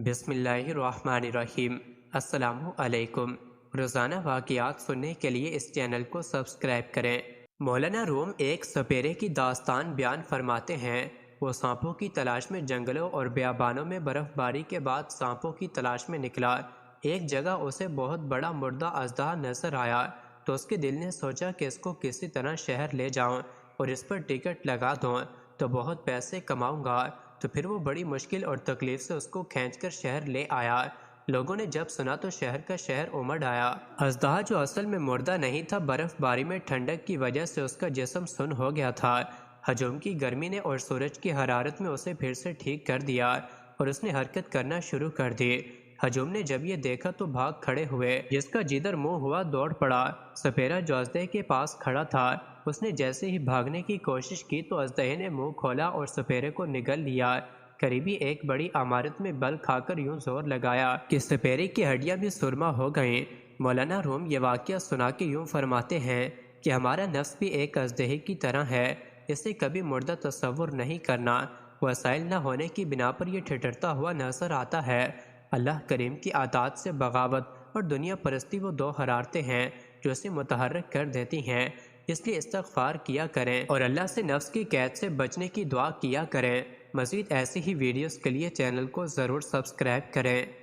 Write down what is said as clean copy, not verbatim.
بسم اللہ الرحمن الرحیم۔ السلام علیکم۔ روزانہ واقعات سننے کے لیے اس چینل کو سبسکرائب کریں۔ مولانا روم ایک سپیرے کی داستان بیان فرماتے ہیں۔ وہ سانپوں کی تلاش میں جنگلوں اور بیابانوں میں برف باری کے بعد سانپوں کی تلاش میں نکلا۔ ایک جگہ اسے بہت بڑا مردہ اژدہا نظر آیا تو اس کے دل نے سوچا کہ اس کو کسی طرح شہر لے جاؤں اور اس پر ٹکٹ لگا دوں تو بہت پیسے کماؤں گا۔ تو پھر وہ بڑی مشکل اور تکلیف سے اس کو کھینچ کر شہر لے آیا۔ لوگوں نے جب سنا تو شہر کا شہر امڑ آیا۔ اژدہا جو اصل میں مردہ نہیں تھا، برف باری میں ٹھنڈک کی وجہ سے اس کا جسم سن ہو گیا تھا۔ ہجوم کی گرمی نے اور سورج کی حرارت میں اسے پھر سے ٹھیک کر دیا اور اس نے حرکت کرنا شروع کر دی۔ ہجوم نے جب یہ دیکھا تو بھاگ کھڑے ہوئے۔ جس کا جدھر منہ ہوا دوڑ پڑا۔ سپیرا جو اژدہے کے پاس کھڑا تھا، اس نے جیسے ہی بھاگنے کی کوشش کی تو اژدہے نے منہ کھولا اور سپیرے کو نگل لیا۔ قریبی ایک بڑی عمارت میں بل کھا کر یوں زور لگایا کہ سپیرے کی ہڈیاں بھی سرما ہو گئیں۔ مولانا روم یہ واقعہ سنا کے یوں فرماتے ہیں کہ ہمارا نفس بھی ایک اژدہے کی طرح ہے، اسے کبھی مردہ تصور نہیں کرنا۔ وسائل نہ ہونے کی بنا پر یہ ٹھٹرتا ہوا نظر آتا ہے۔ اللہ کریم کی اطاعت سے بغاوت اور دنیا پرستی وہ دو حرارتیں ہیں جو اسے متحرک کر دیتی ہیں۔ اس لیے استغفار کیا کریں اور اللہ سے نفس کی قید سے بچنے کی دعا کیا کریں۔ مزید ایسی ہی ویڈیوز کے لیے چینل کو ضرور سبسکرائب کریں۔